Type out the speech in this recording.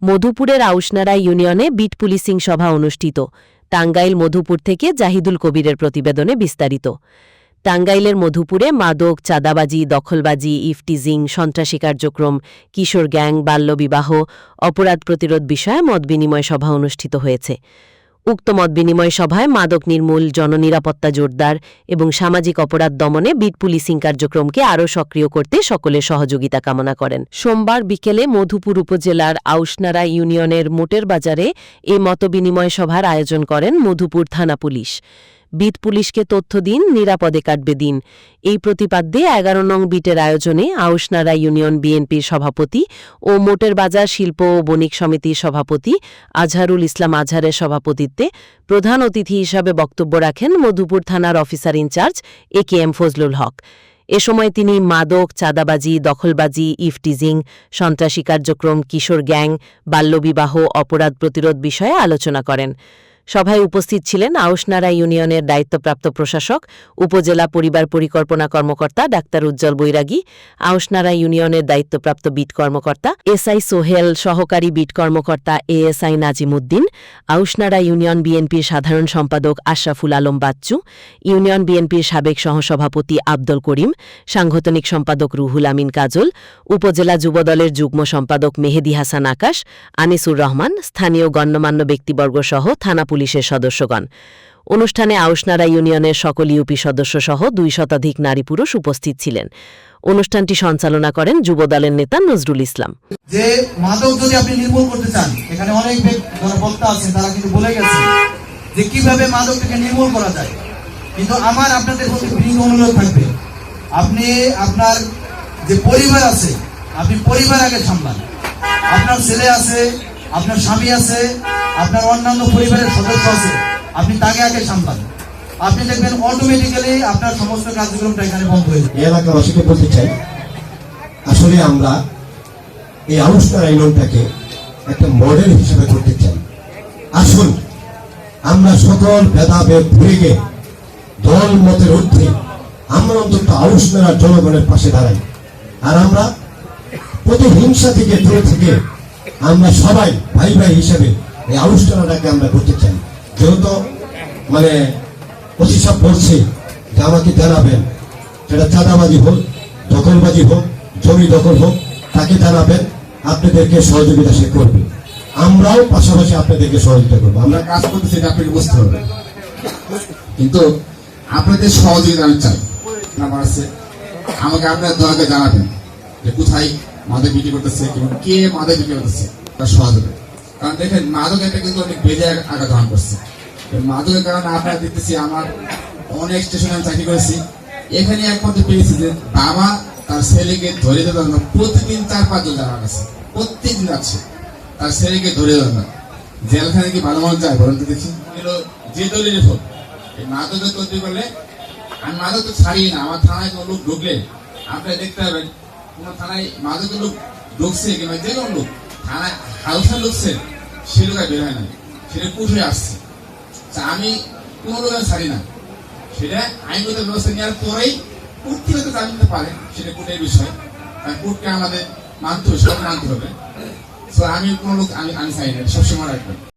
মধুপুরের আউশনারা ইউনিয়নে bit policing সভা অনুষ্ঠিত। টাঙ্গাইল মধুপুর থেকে জাহিদুল কবিরের প্রতিবেদনে বিস্তারিত। টাঙ্গাইলের মধুপুরে মাদক, চাঁদাবাজি, দখলবাজি, ইফটিজিং, সন্ত্রাসী কার্যক্রম, কিশোর গ্যাং, বাল্যবিবাহ, অপরাধ প্রতিরোধ বিষয়ে মতবিনিময় সভা অনুষ্ঠিত হয়েছে। উক্ত মতবিনিময় সভায় মাদক নির্মূল, জননিরাপত্তা জোরদার এবং সামাজিক অপরাধ দমনে বিট পুলিশিং কার্যক্রমকে আরও সক্রিয় করতে সকলের সহযোগিতা কামনা করেন। সোমবার বিকেলে মধুপুর উপজেলার আউশনারা ইউনিয়নের মোটের বাজারে এ মতবিনিময় সভার আয়োজন করেন মধুপুর থানা পুলিশ। বিট পুলিশকে তথ্য দিন, নিরাপদে কাটবে দিন, এই প্রতিপাদ্যে ১১ নং বিটের আয়োজনে আউশনারা ইউনিয়ন বিএনপির সভাপতি ও মোটের বাজার শিল্প ও বণিক সমিতির সভাপতি আজহারুল ইসলাম আজহারের সভাপতিত্বে প্রধান অতিথি হিসাবে বক্তব্য রাখেন মধুপুর থানার অফিসার ইনচার্জ AKM ফজলুল হক। এ সময় তিনি মাদক, চাঁদাবাজি, দখলবাজি, ইফটিজিং, সন্ত্রাসী কার্যক্রম, কিশোর গ্যাং, বাল্যবিবাহ, অপরাধ প্রতিরোধ বিষয়ে আলোচনা করেন। সভায় উপস্থিত ছিলেন আউশনারা ইউনিয়নের দায়িত্বপ্রাপ্ত প্রশাসক, উপজেলা পরিবার পরিকল্পনা কর্মকর্তা ডাক্তার উজ্জ্বল বৈরাগী, আউশনারা ইউনিয়নের দায়িত্বপ্রাপ্ত বিট কর্মকর্তা SI সোহেল, সহকারী বিট কর্মকর্তা ASI নাজিমুদ্দিন, আউশনারা ইউনিয়ন বিএনপির সাধারণ সম্পাদক আশরাফুল আলম বাচ্চু, ইউনিয়ন বিএনপির সাবেক সহসভাপতি আব্দুল করিম, সাংগঠনিক সম্পাদক রুহুল আমিন কাজল, উপজেলা যুবদলের যুগ্ম সম্পাদক মেহেদি হাসান আকাশ, আনিসুর রহমান, স্থানীয় গণ্যমান্য ব্যক্তিবর্গ সহ থানা পুলিশের সদস্যগণ। অনুষ্ঠানে আউশনারা ইউনিয়নের সকল ইউপি সদস্যসহ 2 শতাধিক নারী পুরুষ উপস্থিত ছিলেন। অনুষ্ঠানটি সঞ্চালনা করেন যুবদলের নেতা নজরুল ইসলাম। যে মাদক যদি আপনি নির্মূল করতে চান, এখানে অনেক বক্তা আছেন, তারা কিন্তু বলে গেছে যে কিভাবে মাদকটাকে নির্মূল করা যায়। কিন্তু আমার আপনাদের প্রতি বিনীত অনুরোধ থাকবে, আপনি আপনার যে পরিবার আছে, আপনি পরিবার আগে সামলান। আপনার ছেলে আছে, আপনার স্বামী আছে, আপনার অন্যান্য পরিবারের সদস্য আছে, আপনি তাকে আগে সামলান। আপনি দেখবেন অটোমেটিক্যালি আপনার সমস্ত কার্যক্রমটা এখানে বন্ধ হয়ে যাবে। এলাকাবাসীকে বলতে চাই, আসলে আমরা এই আউশনারা ইউনিয়নটাকে একটা মডেল হিসেবে করতে চাই। আসুন আমরা সকল ভেদাভেদ ভুলে গিয়ে দল মতের ঊর্ধ্বে আমরা অন্তত আউশনারা জনগণের পাশে দাঁড়াই। আর আমরা প্রতিহিংসা থেকে দূরে থেকে আমরা সবাই ভাই ভাই হিসেবে এই আউশনারাটাকে আমরা করতে চাই। যেহেতু ওসি সাহেব বলছে যে আমাকে জানাবেন, সেটা চাঁদাবাজি হোক, দখলবাজি হোক, জমি দখল হোক, তাকে জানাবেন, আপনাদেরকে সহযোগিতা সে করবে। আমরাও পাশাপাশি আপনাদেরকে সহযোগিতা করবো। আমরা কাজ করতে সেটা আপনাকে বুঝতে হবে, কিন্তু আপনাদের সহযোগিতা আমি চাই। আমার আছে, আমাকে আপনার দয়াকে জানাবেন যে কোথায় মাদক বিক্রি করতেছে এবং কে মাদক বিক্রি করতেছে, তার সহযোগিতা। কারণ দেখেন মাদক একটা কিন্তু অনেক বেজে আঘাত ধারণ করছে। মাদকের কারণে আপনারা দেখতেছি, আমার অনেক স্টেশনে আমি চাকরি করেছি, এখানে একমাত্র পেয়েছি যে বাবা তার ছেলেকে ধরে দেওয়ার জন্য প্রতিদিন 4-5 জন জানা গেছে, প্রত্যেকদিন যাচ্ছে তার ছেলেকে ধরে দেওয়ার জন্য। জেলখানে কি ভালো মানুষ যায় বলেন তো দেখি? যে দলের হোক, এই মাদকের তৈরি করলে আমি মাদক তো ছাড়ি না। আমার থানায় কোনো লোক ঢুকলে আপনারা দেখতে পাবেন, কোন থানায় মাদকের লোক ঢুকছে কিংবা যে কোনো লোক থানায় হাউসে ঢুকছে, সে লোক বের হয় না, সেটা কুট হয়ে আসছে। আমি কোনো লোক ছাড়ি না, সেটা আইনগত ব্যবস্থা নেওয়ার পরেই কোর্ট থেকে তো জামিন নিতে পারে, সেটা কোর্টের বিষয়। কোর্টকে আমাদের মানতে হবে, সব মানতে হবে। আমি কোনো লোক আমি চাই না, সবসময় রাখবেন।